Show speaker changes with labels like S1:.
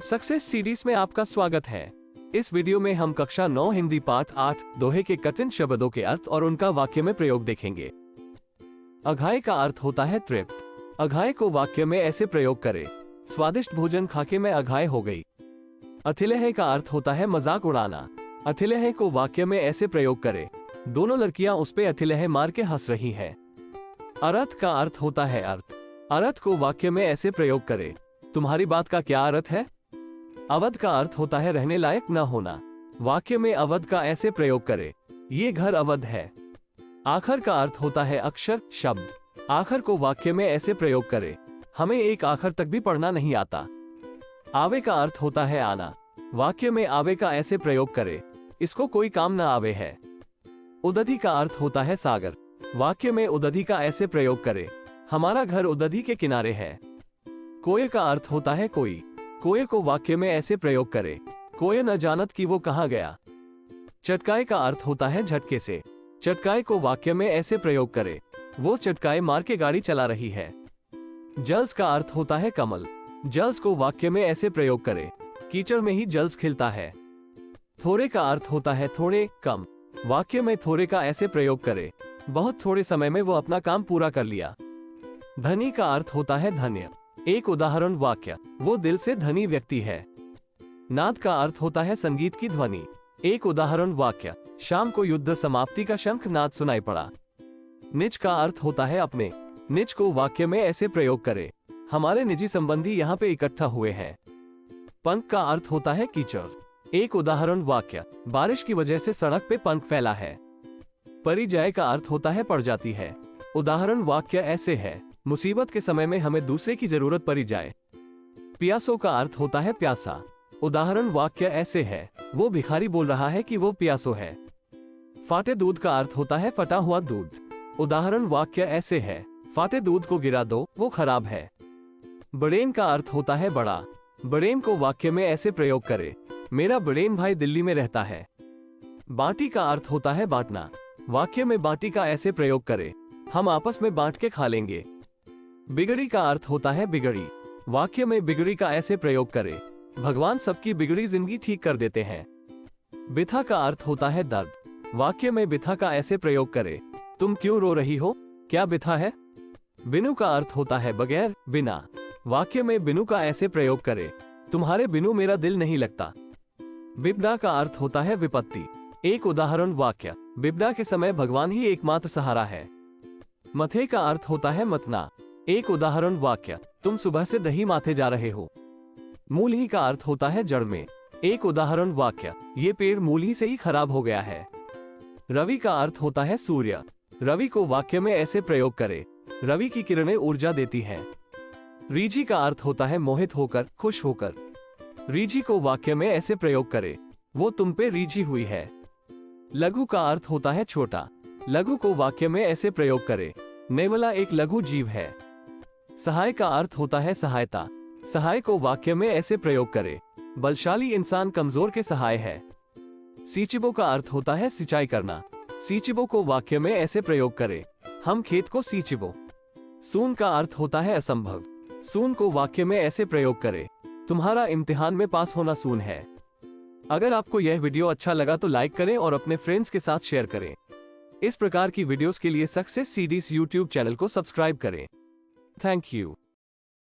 S1: Success series में आपका स्वागत है। इस वीडियो में हम कक्षा 9 हिंदी पाठ 8 दोहे के कठिन शब्दों के अर्थ और उनका वाक्य में प्रयोग देखेंगे। अघाय का अर्थ होता है तृप्त। अघाय को वाक्य में ऐसे प्रयोग करें, स्वादिष्ट भोजन खाके मैं अघाय हो गई। अथिलेह का अर्थ होता है मजाक उड़ाना। अथिलेह को वाक्य में ऐसे प्रयोग करें, दोनों लड़कियां उस पे अथिलेह मार के हंस रही हैं। अर्थ का अर्थ होता है अर्थ। अर्थ को वाक्य में ऐसे प्रयोग करें, तुम्हारी बात का क्या अर्थ है। अवध का अर्थ होता है रहने लायक न होना। वाक्य में अवध का ऐसे प्रयोग करें, ये घर अवध है। आखर का अर्थ होता है अक्षर शब्द। आखर को वाक्य में ऐसे प्रयोग करें, हमें एक आखर तक भी पढ़ना नहीं आता। आवे का अर्थ होता है आना। वाक्य में आवे का ऐसे प्रयोग करें, इसको कोई काम न आवे है। उदधि का अर्थ होता है सागर। वाक्य में उदधि का ऐसे प्रयोग करें, हमारा घर उदधि के किनारे है। कोय का अर्थ होता है कोई। कोय को वाक्य में ऐसे प्रयोग करें, कोय न जानत कि वो कहाँ गया। चटकाए का अर्थ होता है झटके से। चटकाए को वाक्य में ऐसे प्रयोग करें, वो चटकाए मार के गाड़ी चला रही है। जल्स का अर्थ होता है कमल। जल्स को वाक्य में ऐसे प्रयोग करें, कीचड़ में ही जल्स खिलता है। थोड़े का अर्थ होता है थोड़े कम। वाक्य में थोड़े का ऐसे प्रयोग करें, बहुत थोड़े समय में वो अपना काम पूरा कर लिया। धनी का अर्थ होता है धन्य। एक उदाहरण वाक्य, वो दिल से धनी व्यक्ति है। नाद का अर्थ होता है संगीत की ध्वनि। एक उदाहरण वाक्य, शाम को युद्ध समाप्ति का शंख नाद सुनाई पड़ा। निज का अर्थ होता है अपने। निज को वाक्य में ऐसे प्रयोग करें, हमारे निजी संबंधी यहाँ पे इकट्ठा हुए हैं। पंख का अर्थ होता है कीचड़। एक उदाहरण वाक्य, बारिश की वजह से सड़क पे पंख फैला है। परिजय का अर्थ होता है पड़ जाती है। उदाहरण वाक्य ऐसे है, मुसीबत के समय में हमें दूसरे की जरूरत पड़ी जाए। प्यासों का अर्थ होता है प्यासा। उदाहरण वाक्य ऐसे है, वो भिखारी बोल रहा है कि वो प्यासो है। फाटे दूध का अर्थ होता है फटा हुआ दूध। उदाहरण वाक्य ऐसे है, फाटे दूध को गिरा दो, वो खराब है। बड़ेन का अर्थ होता है बड़ा। बड़ेन को वाक्य में ऐसे प्रयोग करें, मेरा बड़ेन भाई दिल्ली में रहता है। बाटी का अर्थ होता है बांटना। वाक्य में बाटी का ऐसे प्रयोग करें, हम आपस में बांट के खा लेंगे। बिगड़ी का अर्थ होता है बिगड़ी। वाक्य में बिगड़ी का ऐसे प्रयोग करें, भगवान सबकी बिगड़ी जिंदगी ठीक कर देते हैं। बिथा का अर्थ होता है दर्द। वाक्य में बिथा का ऐसे प्रयोग करें, तुम क्यों रो रही हो, क्या बिथा है। बिनु का अर्थ होता है बगैर बिना। वाक्य में बिनु का ऐसे प्रयोग करें, तुम्हारे बिनु मेरा दिल नहीं लगता। बिपदा का अर्थ होता है विपत्ति। एक उदाहरण वाक्य, बिपदा के समय भगवान ही एकमात्र सहारा है। मथे का अर्थ होता है मतना। एक उदाहरण वाक्य, तुम सुबह से दही माथे जा रहे हो। मूल ही का अर्थ होता है जड़ में। एक उदाहरण वाक्य, ये पेड़ मूल ही से ही खराब हो गया है। रवि का अर्थ होता है सूर्य। रवि को वाक्य में ऐसे प्रयोग करें, रवि की किरणें ऊर्जा देती हैं। रीझी का अर्थ होता है मोहित होकर, खुश होकर। रीझी को वाक्य में ऐसे प्रयोग करें, वो तुम पे रीझी हुई है। लघु का अर्थ होता है छोटा। लघु को वाक्य में ऐसे प्रयोग करें, नेवला एक लघु जीव है। सहाय का अर्थ होता है सहायता। सहाय को वाक्य में ऐसे प्रयोग करें, बलशाली इंसान कमजोर के सहाय है। सींचिबो का अर्थ होता है सिंचाई करना। सींचिबो को वाक्य में ऐसे प्रयोग करें, हम खेत को सींचिबो। सून का अर्थ होता है असंभव। सून को वाक्य में ऐसे प्रयोग करें, तुम्हारा इम्तिहान में पास होना सून है। अगर आपको यह वीडियो अच्छा लगा तो लाइक करें और अपने फ्रेंड्स के साथ शेयर करें। इस प्रकार की वीडियोस के लिए सक्सेस सीरीज यूट्यूब चैनल को सब्सक्राइब करें। Thank you.